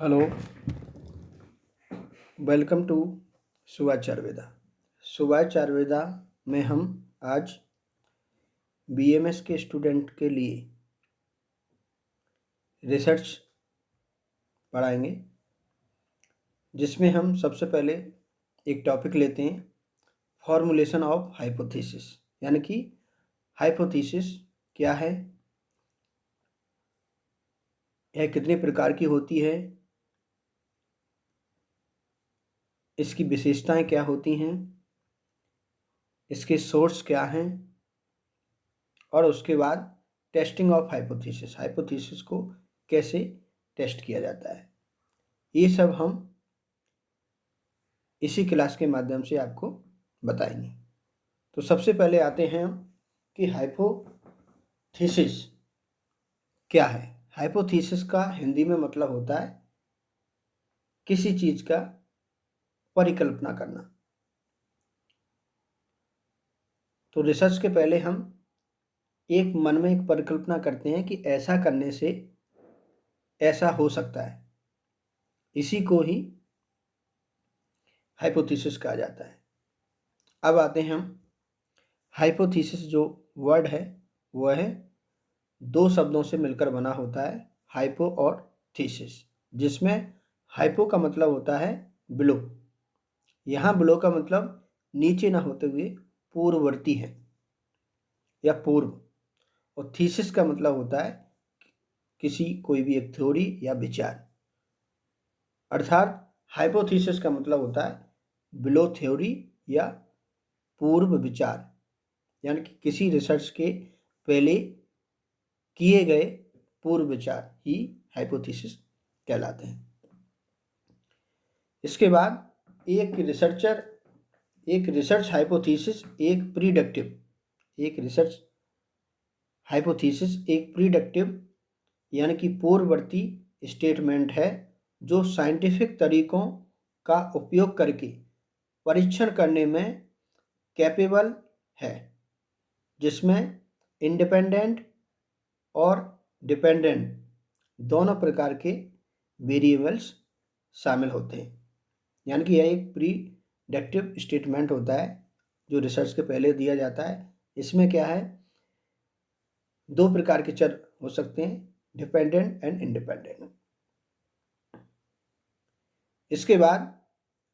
Hello, welcome to Subhash Charveda. Subhash Charveda में हम आज बीएमएस के स्टूडेंट के लिए रिसर्च पढ़ाएंगे, जिसमें हम सबसे पहले एक टॉपिक लेते हैं, फॉर्मुलेशन ऑफ हाइपोथेसिस। यानी कि हाइपोथेसिस क्या है, यह कितने प्रकार की होती है, इसकी विशेषताएं क्या होती हैं, इसके सोर्स क्या हैं, और उसके बाद टेस्टिंग ऑफ हाइपोथेसिस, हाइपोथेसिस को कैसे टेस्ट किया जाता है। ये सब हम इसी क्लास के माध्यम से आपको बताएंगे। तो सबसे पहले आते हैं हम कि हाइपोथेसिस क्या है। हाइपोथेसिस का हिंदी में मतलब होता है किसी चीज का परिकल्पना करना। तो रिसर्च के पहले हम एक मन में एक परिकल्पना करते हैं कि ऐसा करने से ऐसा हो सकता है, इसी को ही हाइपोथेसिस कहा जाता है। अब आते हैं हम, हाइपोथेसिस जो वर्ड है वह है दो शब्दों से मिलकर बना होता है, हाइपो और थीसिस, जिसमें हाइपो का मतलब होता है बिलो। यहाँ बिलो का मतलब नीचे ना होते हुए पूर्ववर्ती है या पूर्व, और थीसिस का मतलब होता है किसी कोई भी एक थ्योरी या विचार। अर्थात हाइपोथेसिस का मतलब होता है बिलो थ्योरी या पूर्व विचार, यानी कि किसी रिसर्च के पहले किए गए पूर्व विचार ही हाइपोथेसिस कहलाते हैं। इसके बाद एक रिसर्च हाइपोथेसिस एक प्रीडिक्टिव यानी कि पूर्ववर्ती स्टेटमेंट है, जो साइंटिफिक तरीकों का उपयोग करके परीक्षण करने में कैपेबल है, जिसमें इंडिपेंडेंट और डिपेंडेंट दोनों प्रकार के वेरिएबल्स शामिल होते हैं। यानी कि यह एक प्रीडिक्टिव स्टेटमेंट होता है जो रिसर्च के पहले दिया जाता है। इसमें क्या है, दो प्रकार के चर हो सकते हैं, डिपेंडेंट एंड इंडिपेंडेंट। इसके बाद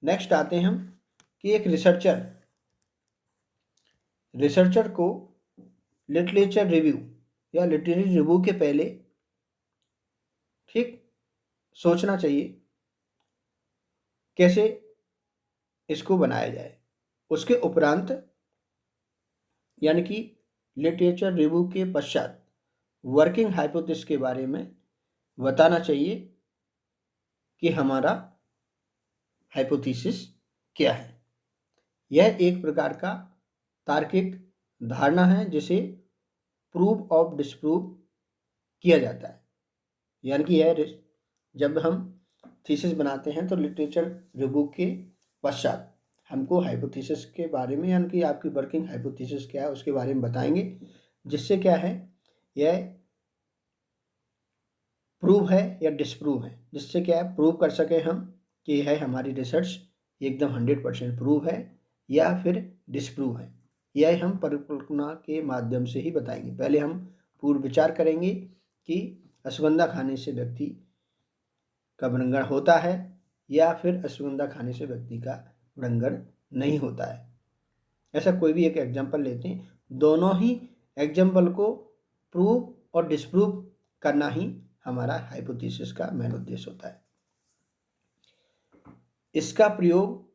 नेक्स्ट आते हैं हम कि एक रिसर्चर को लिटरेचर रिव्यू या लिटरेरी रिव्यू के पहले ठीक सोचना चाहिए कैसे इसको बनाया जाए। उसके उपरांत यानी कि लिटरेचर रिव्यू के पश्चात वर्किंग हाइपोथेसिस के बारे में बताना चाहिए कि हमारा हाइपोथेसिस क्या है। यह एक प्रकार का तार्किक धारणा है जिसे प्रूव और डिसप्रूव किया जाता है। यानी कि यह जब हम थीसिस बनाते हैं तो लिटरेचर रिव्यू के पश्चात हमको हाइपोथेसिस के बारे में, यानी कि आपकी वर्किंग हाइपोथेसिस क्या है उसके बारे में बताएंगे, जिससे क्या है, यह प्रूव है या डिसप्रूव है, जिससे क्या है प्रूव कर सके हम कि यह हमारी रिसर्च एकदम 100% प्रूव है या फिर डिसप्रूव है। यह हम परिकल्पना के माध्यम से ही बताएंगे। पहले हम पूर्व विचार करेंगे कि अश्वगंधा खाने से व्यक्ति का व्रणगण होता है या फिर अश्वगंधा खाने से व्यक्ति का व्रणगण नहीं होता है। ऐसा कोई भी एक एग्जाम्पल लेते हैं, दोनों ही एग्जाम्पल को प्रूव और डिसप्रूव करना ही हमारा हाइपोथेसिस का मेन उद्देश्य होता है। इसका प्रयोग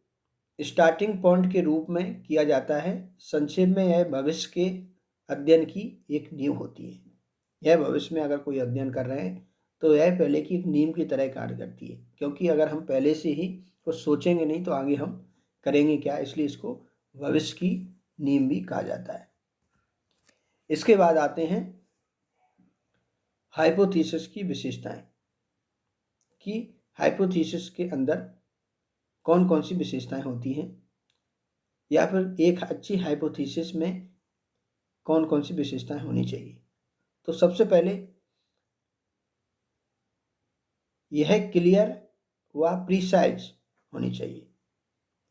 स्टार्टिंग पॉइंट के रूप में किया जाता है। संक्षेप में यह भविष्य के अध्ययन की एक नींव होती है। यह भविष्य में अगर कोई अध्ययन कर रहे हैं तो यह पहले की एक नींव की तरह कार्य करती है, क्योंकि अगर हम पहले से ही कुछ सोचेंगे नहीं तो आगे हम करेंगे क्या, इसलिए इसको भविष्य की नींव भी कहा जाता है। इसके बाद आते हैं हाइपोथेसिस की विशेषताएं, कि हाइपोथेसिस के अंदर कौन कौन सी विशेषताएं होती हैं, या फिर एक अच्छी हाइपोथेसिस में कौन कौन सी विशेषताएं होनी चाहिए। तो सबसे पहले यह क्लियर वह प्रिसाइज होनी चाहिए।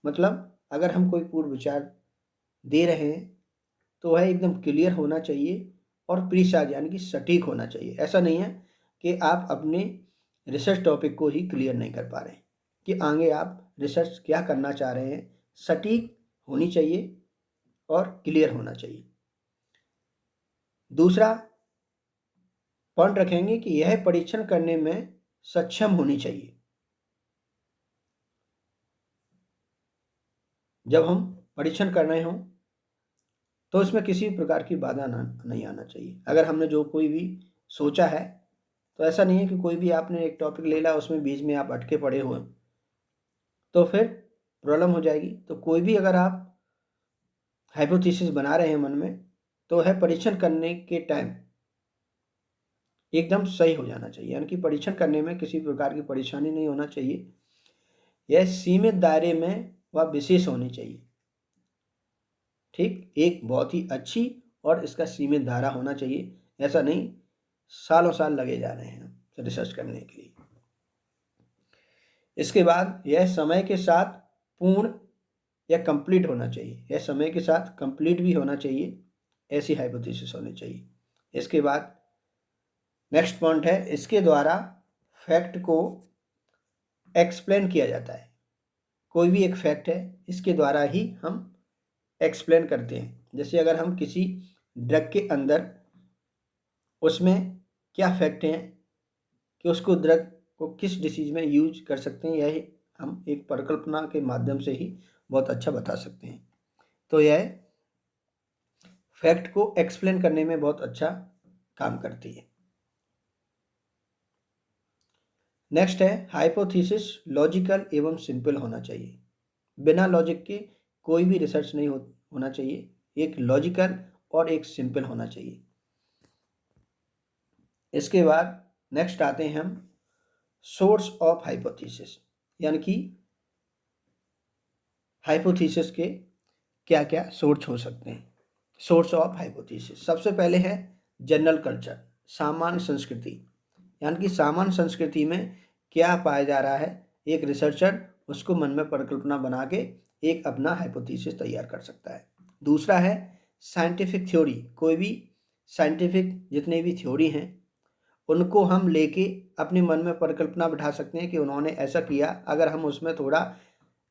मतलब अगर हम कोई पूर्व विचार दे रहे हैं तो वह एकदम क्लियर होना चाहिए और प्रिसाइज यानी कि सटीक होना चाहिए। ऐसा नहीं है कि आप अपने रिसर्च टॉपिक को ही क्लियर नहीं कर पा रहे हैं, कि आगे आप रिसर्च क्या करना चाह रहे हैं, सटीक होनी चाहिए और क्लियर होना चाहिए। दूसरा पॉइंट रखेंगे कि यह परीक्षण करने में सक्षम होनी चाहिए। जब हम परीक्षण कर रहे हों तो इसमें किसी भी प्रकार की बाधा नहीं आना चाहिए। अगर हमने जो कोई भी सोचा है तो ऐसा नहीं है कि कोई भी आपने एक टॉपिक ले लिया उसमें बीच में आप अटके पड़े हुए तो फिर प्रॉब्लम हो जाएगी। तो कोई भी अगर आप हाइपोथेसिस बना रहे हैं मन में तो है परीक्षण करने के टाइम एकदम सही हो जाना चाहिए, यानी कि परीक्षण करने में किसी प्रकार की परेशानी नहीं होना चाहिए। यह सीमित दायरे में व विशेष होनी चाहिए। ठीक, एक बहुत ही अच्छी और इसका सीमित दायरा होना चाहिए। ऐसा नहीं सालों साल लगे जा रहे हैं रिसर्च करने के लिए। इसके बाद यह समय के साथ पूर्ण या कंप्लीट होना चाहिए। यह समय के साथ कंप्लीट भी होना चाहिए, ऐसी हाइपोथेसिस होनी चाहिए। इसके बाद नेक्स्ट पॉइंट है, इसके द्वारा फैक्ट को एक्सप्लेन किया जाता है। कोई भी एक फैक्ट है इसके द्वारा ही हम एक्सप्लेन करते हैं। जैसे अगर हम किसी ड्रग के अंदर उसमें क्या फैक्ट हैं कि उसको ड्रग को किस डिसीज में यूज कर सकते हैं, यही हम एक परिकल्पना के माध्यम से ही बहुत अच्छा बता सकते हैं। तो यह फैक्ट को एक्सप्लेन करने में बहुत अच्छा काम करती है। नेक्स्ट है, हाइपोथेसिस लॉजिकल एवं सिंपल होना चाहिए। बिना लॉजिक के कोई भी रिसर्च नहीं होना चाहिए। एक लॉजिकल और एक सिंपल होना चाहिए। इसके बाद नेक्स्ट आते हैं हम सोर्स ऑफ हाइपोथेसिस, यानी कि हाइपोथेसिस के क्या क्या सोर्स हो सकते हैं। सोर्स ऑफ हाइपोथेसिस सबसे पहले है जनरल कल्चर, सामान्य संस्कृति, यानी कि सामान्य संस्कृति में क्या पाया जा रहा है, एक रिसर्चर उसको मन में परिकल्पना बना के एक अपना हाइपोथेसिस तैयार कर सकता है। दूसरा है साइंटिफिक थ्योरी, कोई भी साइंटिफिक जितने भी थ्योरी हैं उनको हम लेके अपने मन में परिकल्पना बिठा सकते हैं कि उन्होंने ऐसा किया, अगर हम उसमें थोड़ा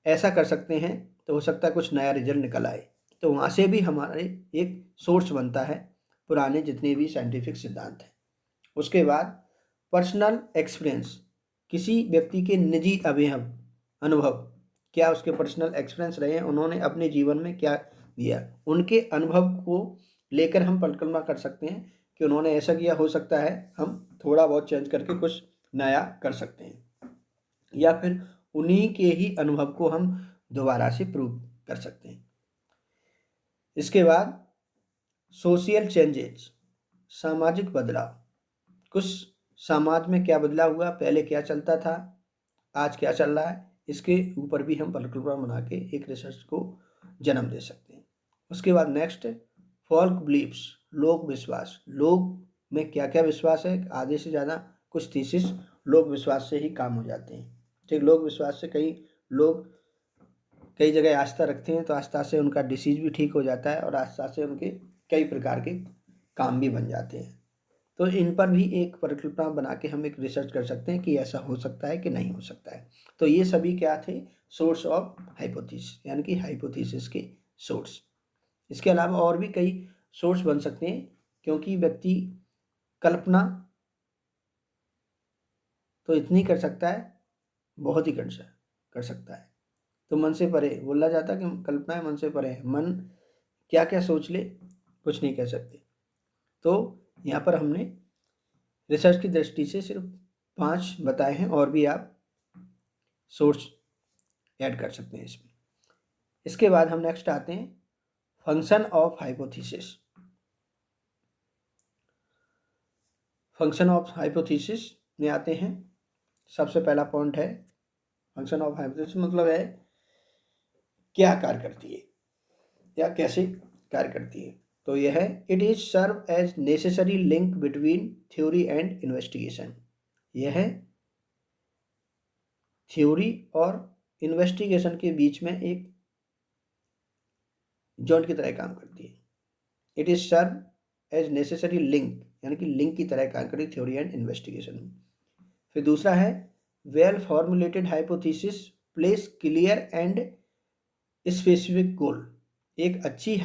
ऐसा कर सकते हैं तो हो सकता है कुछ नया रिजल्ट निकल आए। तो वहाँ से भी हमारे एक सोर्स बनता है पुराने जितने भी साइंटिफिक सिद्धांत हैं। उसके बाद पर्सनल एक्सपीरियंस, किसी व्यक्ति के निजी अनुभव, क्या उसके पर्सनल एक्सपीरियंस रहे हैं, उन्होंने अपने जीवन में क्या दिया, उनके अनुभव को लेकर हम परिकल्पना कर सकते हैं कि उन्होंने ऐसा किया, हो सकता है हम थोड़ा बहुत चेंज करके कुछ नया कर सकते हैं, या फिर उन्हीं के ही अनुभव को हम दोबारा से प्रूव कर सकते हैं। इसके बाद सोशल चेंजेस, सामाजिक बदलाव, कुछ समाज में क्या बदलाव हुआ, पहले क्या चलता था, आज क्या चल रहा है, इसके ऊपर भी हम परिकल्पना बना के एक रिसर्च को जन्म दे सकते हैं। उसके बाद नेक्स्ट फोल्क बिलीव्स, लोक विश्वास, लोग में क्या क्या विश्वास है, आधे से ज़्यादा कुछ थीसिस लोक विश्वास से ही काम हो जाते हैं। ठीक, लोक विश्वास से कई लोग कई जगह आस्था रखते हैं तो आस्था से उनका डिसीज भी ठीक हो जाता है और आस्था से उनके कई प्रकार के काम भी बन जाते हैं। तो इन पर भी एक परिकल्पना बना के हम एक रिसर्च कर सकते हैं कि ऐसा हो सकता है कि नहीं हो सकता है। तो ये सभी क्या थे, सोर्स ऑफ हाइपोथेसिस, यानी कि हाइपोथेसिस के सोर्स। इसके अलावा और भी कई सोर्स बन सकते हैं, क्योंकि व्यक्ति कल्पना तो इतनी कर सकता है, बहुत ही कर सकता है। तो मन से परे बोला जाता है कि कल्पना मन से परे है, मन क्या क्या सोच ले कुछ नहीं कह सकते। तो यहाँ पर हमने रिसर्च की दृष्टि से सिर्फ 5 बताए हैं, और भी आप सोर्स ऐड कर सकते हैं इसमें। इसके बाद हम नेक्स्ट आते हैं function of hypothesis. Function of hypothesis में आते हैं, सबसे पहला पॉइंट है फंक्शन ऑफ हाइपोथेसिस मतलब है क्या कार्य करती है या कैसे कार्य करती है। तो यह है, it is serve as necessary link between theory and investigation. यह थ्योरी और इन्वेस्टिगेशन के बीच में एक जॉइंट की तरह काम करती है। It is serve as necessary link, यानी कि लिंक की तरह काम करती है थ्योरी एंड इन्वेस्टिगेशन में। फिर दूसरा है well formulated hypothesis place clear and specific goal. एक अच्छी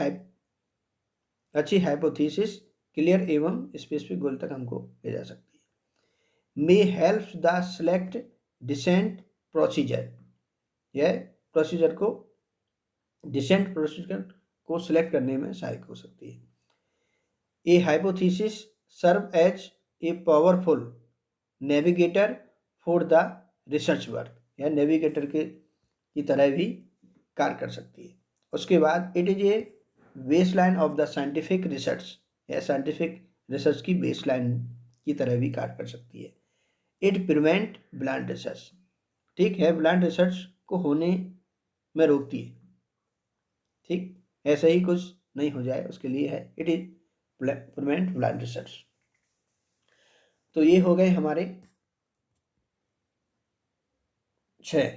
हाइपोथेसिस क्लियर एवं स्पेसिफिक गोल तक हमको ले जा सकती है। May help the select decent procedure, यह प्रोसीजर को डिसेंट प्रोसीजर को सिलेक्ट करने में सहायक हो सकती है। A hypothesis serve as a powerful navigator for the research work, या नेविगेटर की तरह भी कार्य कर सकती है। उसके बाद it is a baseline of the scientific research, या साइंटिफिक रिसर्च की बेसलाइन की तरह भी कार्य कर सकती है। इट प्रिवेंट ब्लाइंड रिसर्च, ठीक है, ब्लाइंड रिसर्च को होने में रोकती है। ठीक, ऐसे ही कुछ नहीं हो जाए उसके लिए है it is prevent blind research. तो ये हो गए हमारे 6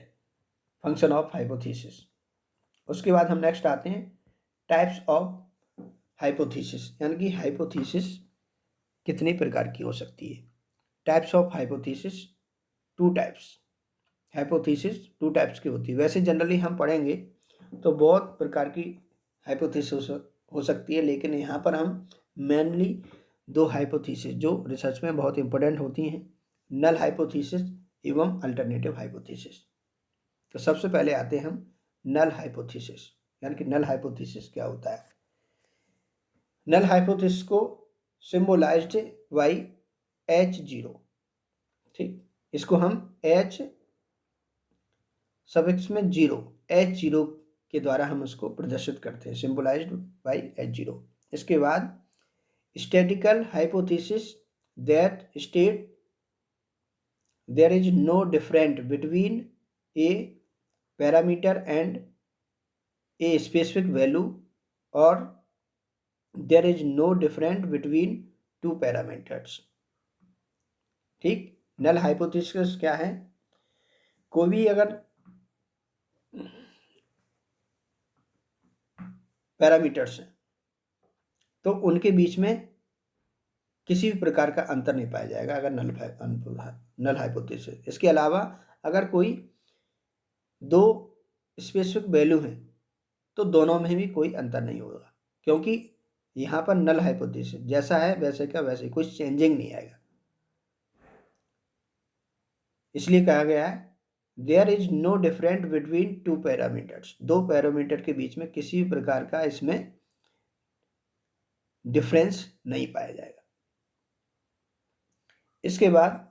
फंक्शन ऑफ हाइपोथेसिस। उसके बाद हम नेक्स्ट आते हैं टाइप्स ऑफ हाइपोथेसिस, यानी कि हाइपोथेसिस कितने प्रकार की हो सकती है। Types of hypothesis, 2 types. Hypothesis 2 types की होती है। वैसे जनरली हम पढ़ेंगे तो बहुत प्रकार की हाइपोथेसिस हो सकती है, लेकिन यहाँ पर हम मेनली 2 हाइपोथेसिस जो रिसर्च में बहुत इंपॉर्टेंट होती हैं, नल हाइपोथेसिस एवं अल्टरनेटिव हाइपोथेसिस। तो सबसे पहले आते हैं हम नल हाइपोथेसिस, यानी कि नल हाइपोथेसिस क्या होता है। नल हाइपोथेसिस को सिंबलाइज्ड बाई H0, ठीक, इसको हम H सफिक्स में 0 H0 के द्वारा हम उसको प्रदर्शित करते हैं, सिंबलाइज्ड बाई H0। इसके बाद statical hypothesis that state there is no different between a parameter and a specific value और there is no different between 2 parameters. ठीक, नल हाइपोथेसिस क्या है, कोई भी अगर पैरामीटर्स हैं तो उनके बीच में किसी भी प्रकार का अंतर नहीं पाया जाएगा अगर नल हाइपोथेसिस। इसके अलावा अगर कोई 2 स्पेसिफिक वैल्यू हैं तो दोनों में भी कोई अंतर नहीं होगा, क्योंकि यहाँ पर नल हाइपोथेसिस जैसा है वैसे का वैसे, कोई चेंजिंग नहीं आएगा। इसलिए कहा गया है there is no different between 2 parameters, 2 parameter के बीच में किसी भी प्रकार का इसमें डिफरेंस नहीं पाया जाएगा। इसके बाद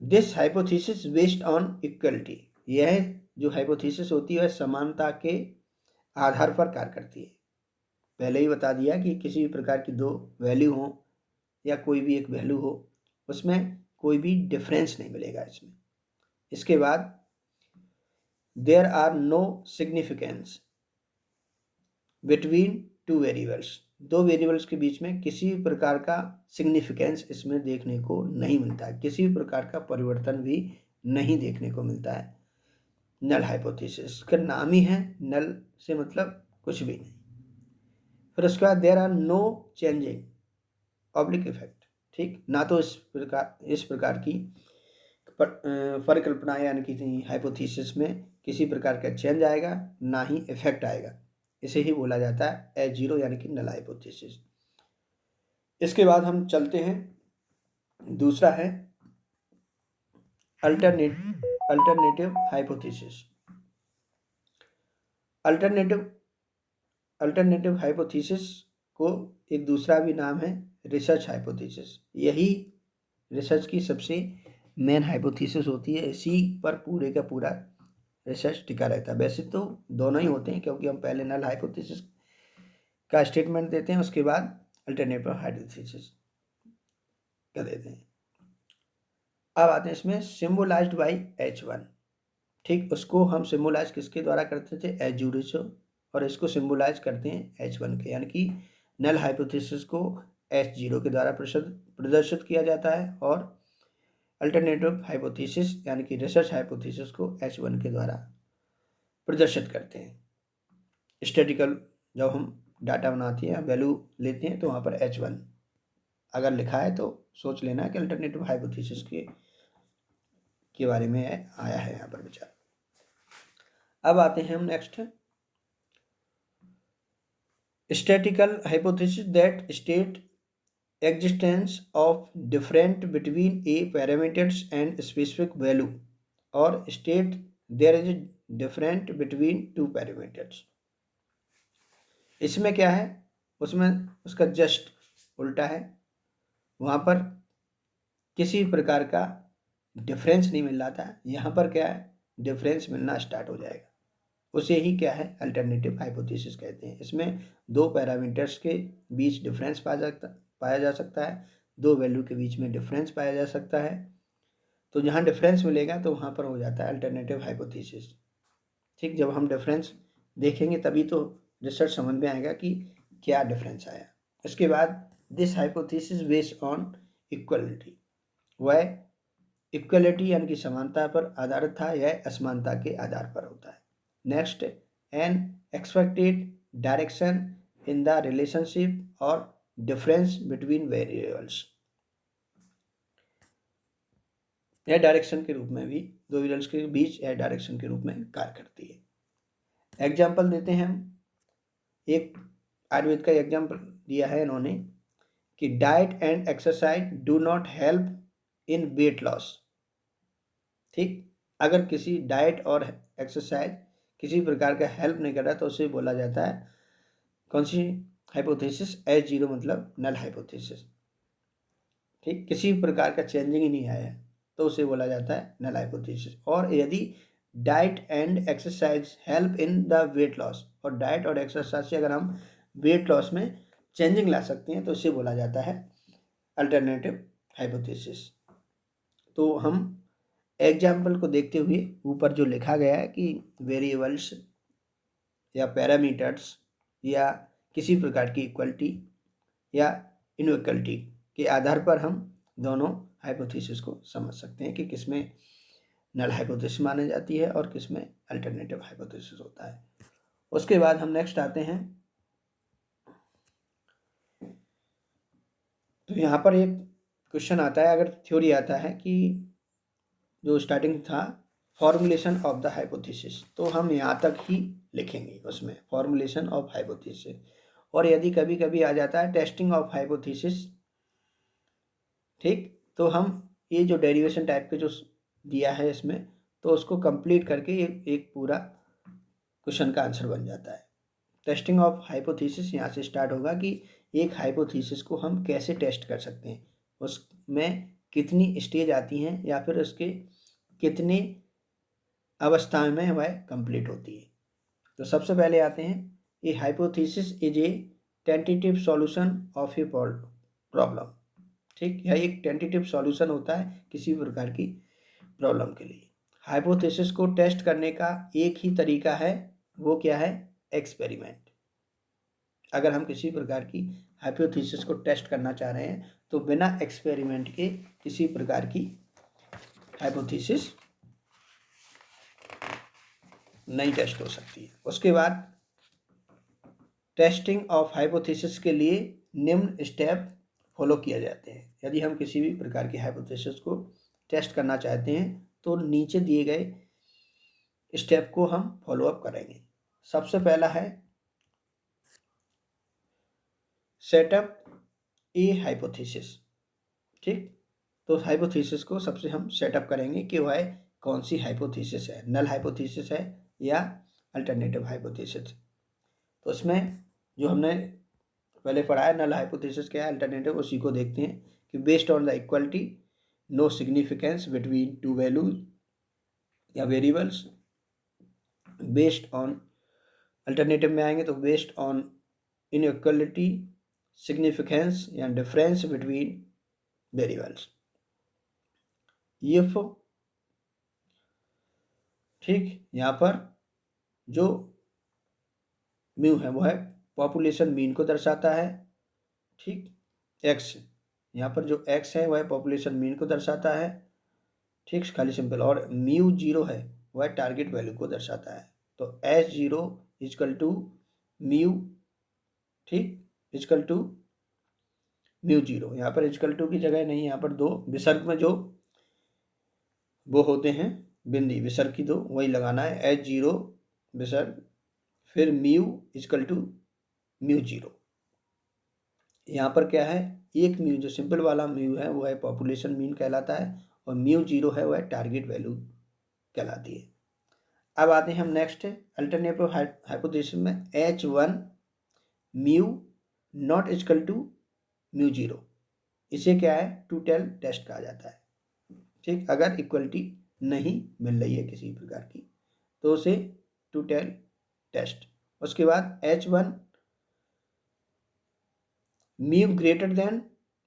this hypothesis based on equality, यह जो हाइपोथेसिस होती है समानता के आधार पर कार्य करती है। पहले ही बता दिया कि किसी भी प्रकार की 2 वैल्यू हो या कोई भी एक वैल्यू हो, उसमें कोई भी डिफरेंस नहीं मिलेगा इसमें। इसके बाद there are no significance between 2 variables, 2 variables के बीच में किसी भी प्रकार का सिग्निफिकेंस इसमें देखने को नहीं मिलता है, किसी भी प्रकार का परिवर्तन भी नहीं देखने को मिलता है। नल हाइपोथेसिस का नाम ही है नल, से मतलब कुछ भी नहीं। फिर उसके बाद there are no changing oblique effect, ठीक, ना तो इस प्रकार की परिकल्पना यानी कि हाइपोथेसिस में किसी प्रकार का चेंज आएगा, ना ही इफेक्ट आएगा। इसे ही बोला जाता है H0 यानी कि नल हाइपोथेसिस। इसके बाद हम चलते हैं, दूसरा है अल्टरनेटिव हाइपोथेसिस। अल्टरनेटिव हाइपोथेसिस को एक दूसरा भी नाम है रिसर्च हाइपोथेसिस। यही रिसर्च की सबसे मेन हाइपोथेसिस होती है, इसी पर पूरे का पूरा रिसर्च टिका रहता है। वैसे तो दोनों ही होते हैं, क्योंकि हम पहले नल हाइपोथेसिस का स्टेटमेंट देते हैं, उसके बाद अल्टरनेटिव हाइपोथेसिस का देते हैं। अब आते हैं इसमें सिंबलाइज्ड बाई H1, ठीक, उसको हम सिंबलाइज किसके द्वारा करते थे, H0 से, और इसको सिंबलाइज करते हैं H1 के, यानी कि नल हाइपोथेसिस को H0 के द्वारा प्रदर्शित किया जाता है और अल्टरनेटिव हाइपोथेसिस यानी कि रिसर्च हाइपोथेसिस को H1 के द्वारा प्रदर्शित करते हैं। स्टैटिकल जब हम डाटा बनाते हैं, वैल्यू लेते हैं, तो वहाँ पर H1 अगर लिखा है तो सोच लेना कि अल्टरनेटिव हाइपोथेसिस के बारे में आया है यहाँ पर विचार। अब आते हैं हम next, statistical hypothesis that state existence of different between a parameters and specific value or state there is a different between two parameters। इसमें क्या है, उसमें उसका जस्ट उल्टा है, वहाँ पर किसी प्रकार का डिफरेंस नहीं मिल रहा था, यहाँ पर क्या है, डिफरेंस मिलना स्टार्ट हो जाएगा, उसे ही क्या है अल्टरनेटिव हाइपोथेसिस कहते हैं। इसमें दो पैरामीटर्स के बीच डिफरेंस पाया जा सकता है, दो वैल्यू के बीच में डिफरेंस पाया जा सकता है, तो जहाँ डिफरेंस मिलेगा तो वहाँ पर हो जाता है अल्टरनेटिव हाइपोथेसिस। ठीक, जब हम डिफरेंस देखेंगे तभी तो रिसर्च समझ में आएगा कि क्या डिफरेंस आया। इसके बाद this hypothesis based on equality, वह इक्वलिटी यानी कि समानता पर आधारित था, यह असमानता के आधार पर होता है। Next, N expected direction in the relationship और डिफरेंस बिटवीन वेरिएबल्स, यह डायरेक्शन के रूप में भी, दो वेरिएबल्स के बीच यह डायरेक्शन के रूप में कार्य करती है। एग्जाम्पल देते हैं हम, एक आयुर्वेद का एग्जाम्पल दिया है इन्होंने कि diet and exercise do not help in weight loss. ठीक, अगर किसी डाइट और एक्सरसाइज किसी प्रकार का हेल्प नहीं कर रहा तो उसे बोला जाता है कौन सी हाइपोथेसिस, H0 मतलब नल हाइपोथेसिस। ठीक, किसी प्रकार का चेंजिंग ही नहीं आया तो उसे बोला जाता है नल हाइपोथेसिस। और यदि diet and exercise help in the weight loss, और डाइट और एक्सरसाइज से अगर हम वेट लॉस में चेंजिंग ला सकते हैं तो उसे बोला जाता है अल्टरनेटिव हाइपोथेसिस। तो हम एग्जाम्पल को देखते हुए ऊपर जो लिखा गया है कि वेरिएबल्स या पैरामीटर्स या किसी प्रकार की इक्वलिटी या इनइक्वलिटी के आधार पर हम दोनों हाइपोथेसिस को समझ सकते हैं कि किसमें नल हाइपोथेसिस मानी जाती है और किसमें अल्टरनेटिव हाइपोथेसिस होता है। उसके बाद हम नेक्स्ट आते हैं, तो यहाँ पर एक क्वेश्चन आता है, अगर थ्योरी आता है कि जो स्टार्टिंग था फॉर्मुलेशन ऑफ द हाइपोथेसिस, तो हम यहाँ तक ही लिखेंगे उसमें फॉर्मुलेशन ऑफ हाइपोथेसिस। और यदि कभी कभी आ जाता है टेस्टिंग ऑफ हाइपोथेसिस, ठीक, तो हम ये जो डेरिवेशन टाइप के जो दिया है इसमें, तो उसको कंप्लीट करके एक पूरा क्वेश्चन का आंसर बन जाता है। टेस्टिंग ऑफ हाइपोथेसिस यहाँ से स्टार्ट होगा कि एक हाइपोथेसिस को हम कैसे टेस्ट कर सकते हैं, उसमें कितनी स्टेज आती हैं या फिर उसके कितने अवस्थाएं में वह कंप्लीट होती है। तो सबसे पहले आते हैं, ए hypothesis is a tentative solution of a problem. ठीक, यह एक टेंटेटिव सॉल्यूशन होता है किसी प्रकार की प्रॉब्लम के लिए। हाइपोथेसिस को टेस्ट करने का एक ही तरीका है, वो क्या है, एक्सपेरिमेंट। अगर हम किसी प्रकार की हाइपोथेसिस को टेस्ट करना चाह रहे हैं तो बिना एक्सपेरिमेंट के किसी प्रकार की हाइपोथेसिस नहीं टेस्ट हो सकती है। उसके बाद टेस्टिंग ऑफ हाइपोथेसिस के लिए निम्न स्टेप फॉलो किए जाते हैं। यदि हम किसी भी प्रकार की हाइपोथेसिस को टेस्ट करना चाहते हैं तो नीचे दिए गए स्टेप को हम फॉलो अप करेंगे। सबसे पहला है सेटअप ए हाइपोथेसिस। ठीक, तो हाइपोथेसिस को सबसे हम सेटअप करेंगे कि वह कौन सी हाइपोथेसिस है, नल हाइपोथेसिस है या अल्टरनेटिव हाइपोथेसिस। तो इसमें जो हमने पहले पढ़ा है नल हाइपोथेसिस क्या है, अल्टरनेटिव, उसी को देखते हैं कि based on the equality no significance between two values या वेरिएबल्स, बेस्ड ऑन, अल्टरनेटिव में आएंगे तो बेस्ड ऑन इनइक्वलिटी, सिग्निफिकेंस या डिफरेंस बिटवीन वेरिएबल्स। इफ, ठीक, यहाँ पर जो म्यू है वो है पॉपुलेशन मीन को दर्शाता है। ठीक, एक्स, यहाँ पर जो एक्स है वह पॉपुलेशन मीन को दर्शाता है। ठीक, खाली सिंपल। और म्यू 0 है वह टारगेट वैल्यू को दर्शाता है। तो S0 इजकल टू म्यू, ठीक, इजकल टू म्यू 0। यहाँ पर इजकल टू की जगह नहीं, यहाँ पर दो विसर्ग में जो वो होते हैं बिंदी विसर्ग की दो, वही लगाना है। H0 विसर्ग फिर म्यू इजकल टू म्यू 0। यहाँ पर क्या है, एक म्यू जो सिंपल वाला म्यू है वो है पॉपुलेशन मीन कहलाता है, और म्यू 0 है वह टारगेट वैल्यू कहलाती है। अब आते हैं हम नेक्स्ट अल्टरनेटिव हाइपोथेसिस में। H1 mu not equal to mu 0, इसे क्या है, टू टेल टेस्ट कहा जाता है। ठीक, अगर इक्वलिटी नहीं मिल रही है किसी प्रकार की तो उसे टू टेल टेस्ट। उसके बाद H1 mu greater than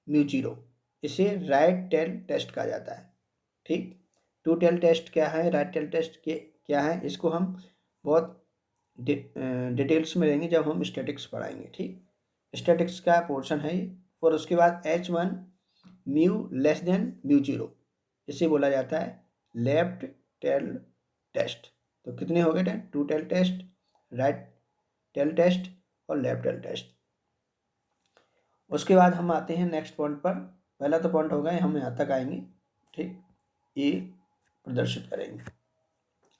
mu 0, इसे राइट टेल टेस्ट कहा जाता है। ठीक, टू टेल टेस्ट क्या है, राइट टेल टेस्ट के क्या है, इसको हम बहुत डिटेल्स में लेंगे जब हम स्टैटिक्स पढ़ाएंगे। ठीक, स्टैटिक्स का पोर्शन है ये। और उसके बाद H1 mu less than mu 0, इसे बोला जाता है लेफ्ट टेल टेस्ट। तो कितने हो गए, two tail test, right tail test और लेफ्ट टेल टेस्ट। उसके बाद हम आते हैं नेक्स्ट पॉइंट पर। पहला तो पॉइंट हो गया, हम यहाँ तक आएंगे। ठीक, ये प्रदर्शित करेंगे।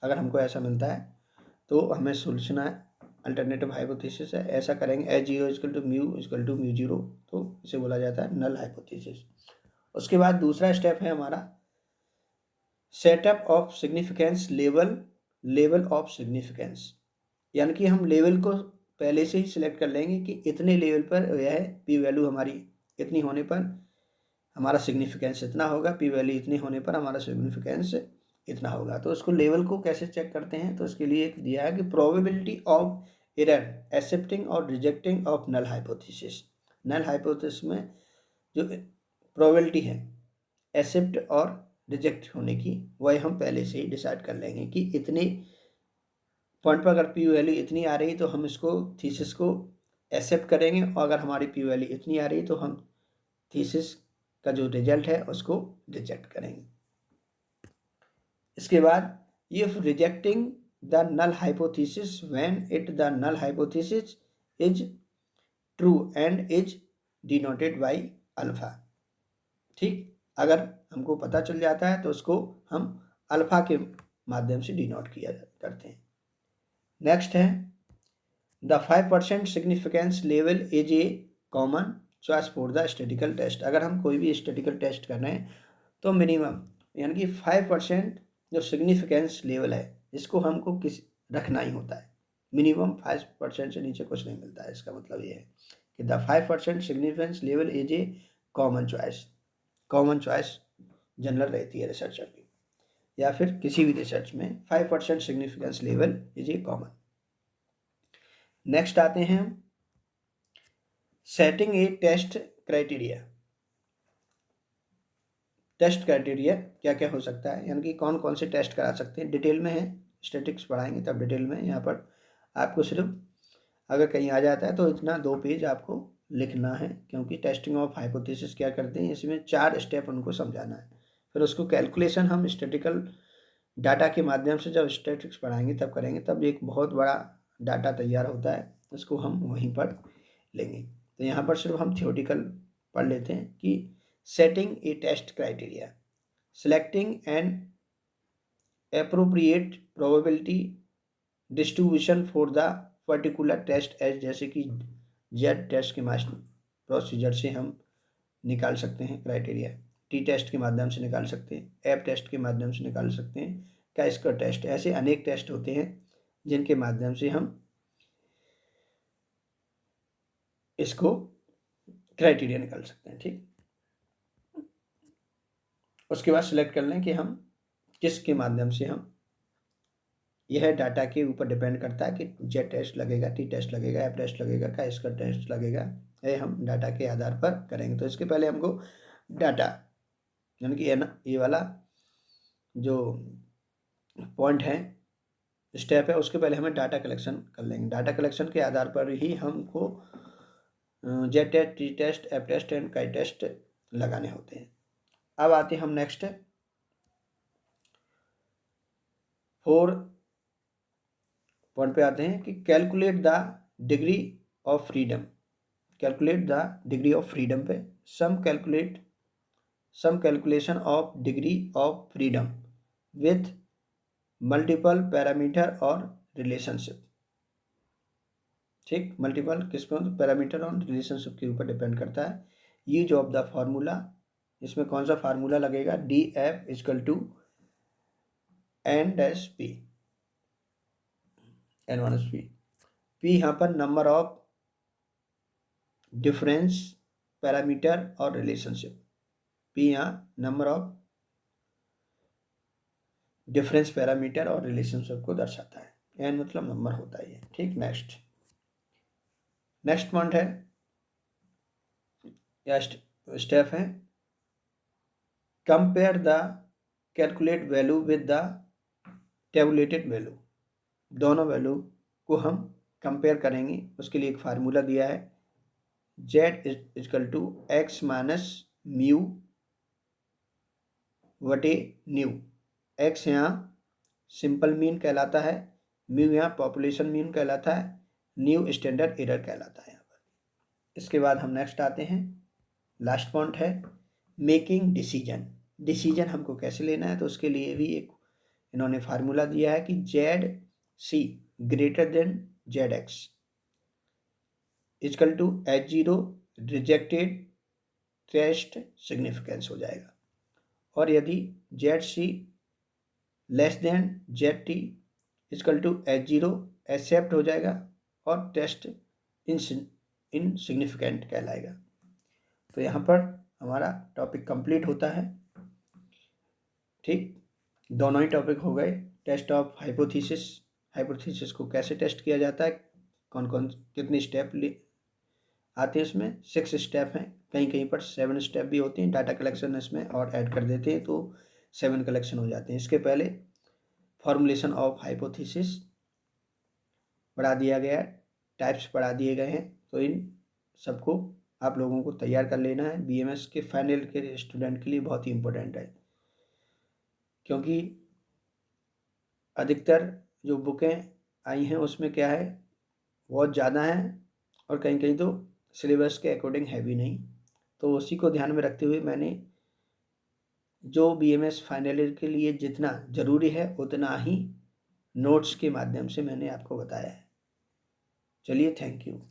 अगर हमको ऐसा मिलता है तो हमें सोल्यूशन है, अल्टरनेटिव हाइपोथेसिस है, ऐसा करेंगे। H0 equal to mu equal to mu 0, तो इसे बोला जाता है नल हाइपोथेसिस। उसके बाद दूसरा स्टेप है हमारा setup of significance level, level of significance. यानी कि हम लेवल को पहले से ही सिलेक्ट कर लेंगे कि इतने लेवल पर यह पी वैल्यू हमारी इतनी होने पर हमारा सिग्निफिकेंस इतना होगा, पी वैल्यू इतने होने पर हमारा सिग्निफिकेंस इतना होगा। तो उसको लेवल को कैसे चेक करते हैं, तो इसके लिए एक दिया है कि प्रोबेबिलिटी ऑफ एरर एक्सेप्टिंग और rejecting of null hypothesis. Null hypothesis में जो प्रोबेबिलिटी है एक्सेप्ट और रिजेक्ट होने की, वह हम पहले से ही डिसाइड कर लेंगे कि इतने पॉइंट पर अगर पी वैल्यू इतनी आ रही तो हम इसको थीसिस को एक्सेप्ट करेंगे, और अगर हमारी पी वैल्यू इतनी आ रही तो हम थीसिस का जो रिजल्ट है उसको रिजेक्ट करेंगे। इसके बाद if rejecting the null hypothesis when it the null hypothesis is true and is denoted by alpha. ठीक, अगर हमको पता चल जाता है तो उसको हम अल्फा के माध्यम से डिनोट किया करते हैं। नेक्स्ट है the 5% significance level is a common choice for the statical test. अगर हम कोई भी स्टैटिकल टेस्ट कर रहे हैं तो मिनिमम यानी कि 5% जो सिग्निफिकेंस लेवल है इसको हमको किस रखना ही होता है। मिनिमम 5% से नीचे कुछ नहीं मिलता है। इसका मतलब ये है कि the 5% significance level is a common choice. Common choice general रहती है रिसर्चर की, या फिर किसी भी रिसर्च में 5% significance level is a common. Next आते हैं setting a test criteria. Test criteria क्या क्या हो सकता है, यानी कि कौन कौन से टेस्ट करा सकते हैं, डिटेल में है। स्टैटिक्स पढ़ाएंगे तब डिटेल में। यहाँ पर आपको सिर्फ अगर कहीं आ जाता है तो इतना 2 पेज आपको लिखना है, क्योंकि टेस्टिंग ऑफ हाइपोथेसिस क्या करते हैं, इसमें 4 स्टेप उनको समझाना है। फिर उसको कैलकुलेशन हम स्टैटिकल डाटा के माध्यम से जब स्टैटिक्स पढ़ाएंगे तब करेंगे, तब एक बहुत बड़ा डाटा तैयार होता है, उसको हम वहीं पर लेंगे। तो यहाँ पर सिर्फ हम थियोटिकल पढ़ लेते हैं कि setting a test criteria, selecting an appropriate probability distribution for the particular test as, जैसे कि जेड टेस्ट के प्रोसीजर से हम निकाल सकते हैं क्राइटेरिया, टी टेस्ट के माध्यम से निकाल सकते हैं, एप टेस्ट के माध्यम से निकाल सकते हैं, कैस्कर टेस्ट, ऐसे अनेक टेस्ट होते हैं जिनके माध्यम से हम इसको क्राइटेरिया निकाल सकते हैं। ठीक, उसके बाद सिलेक्ट कर लें कि हम किसके माध्यम से हम, यह डाटा के ऊपर डिपेंड करता है कि जेड टेस्ट लगेगा, टी टेस्ट लगेगा, एप टेस्ट लगेगा, कैस्कर टेस्ट लगेगा, यह हम डाटा के आधार पर करेंगे। तो इसके पहले हमको डाटा यानी कि ये वाला जो पॉइंट है स्टेप है, उसके पहले हमें डाटा कलेक्शन कर लेंगे। डाटा कलेक्शन के आधार पर ही हमको Z test, T test, F test and chi test लगाने होते हैं। अब आते हैं हम नेक्स्ट 4 पॉइंट पे आते हैं कि calculate the degree of freedom. Calculate the degree of freedom पे some calculation of degree of freedom with multiple parameter और रिलेशनशिप। ठीक, मल्टीपल किस पर? पैरामीटर और रिलेशनशिप के ऊपर डिपेंड करता है। यूज ऑफ द फार्मूला, इसमें कौन सा फार्मूला लगेगा? D F equal to N dash P, N minus P. P यहाँ पर नंबर ऑफ डिफरेंस पैरामीटर और रिलेशनशिप। पी यहाँ नंबर ऑफ डिफरेंस पैरामीटर और रिलेशनशिप को दर्शाता है। एन मतलब नंबर होता है ये। ठीक, नेक्स्ट पॉइंट है या स्टेप है, compare the calculate value with the tabulated value. दोनों वैल्यू को हम कंपेयर करेंगे, उसके लिए एक फार्मूला दिया है, z equal to x minus mu वटे न्यू। एक्स यहाँ सिंपल मीन कहलाता है, म्यू यहाँ पॉपुलेशन मीन कहलाता है, न्यू स्टैंडर्ड एरर कहलाता है यहाँ पर। इसके बाद हम नेक्स्ट आते हैं, लास्ट पॉइंट है मेकिंग डिसीजन हमको कैसे लेना है, तो उसके लिए भी एक इन्होंने फार्मूला दिया है कि Z C greater than Z X equal to H0 rejected test significance हो जाएगा, और यदि Z C less than Z T equal to H0 accept हो जाएगा और टेस्ट इनसिग्निफिकेंट कहलाएगा। तो यहाँ पर हमारा टॉपिक कंप्लीट होता है। ठीक, दोनों ही टॉपिक हो गए। टेस्ट ऑफ हाइपोथेसिस को कैसे टेस्ट किया जाता है, कौन कौन कितने स्टेप आते हैं, इसमें 6 स्टेप हैं, कहीं पर 7 स्टेप भी होते हैं। डाटा कलेक्शन इसमें और ऐड कर देते हैं तो 7 कलेक्शन हो जाते हैं। इसके पहले फॉर्मुलेशन ऑफ हाइपोथेसिस पढ़ा दिया गया, टाइप्स पढ़ा दिए गए हैं, तो इन सबको आप लोगों को तैयार कर लेना है। BMS के फाइनल के स्टूडेंट के लिए बहुत ही इम्पोर्टेंट है, क्योंकि अधिकतर जो बुकें आई हैं उसमें क्या है, बहुत ज़्यादा हैं और कहीं कहीं तो सिलेबस के अकॉर्डिंग है भी नहीं। तो उसी को ध्यान में रखते हुए मैंने जो BMS फाइनल ईयर के लिए जितना ज़रूरी है उतना ही नोट्स के माध्यम से मैंने आपको बताया है। चलिए, थैंक यू।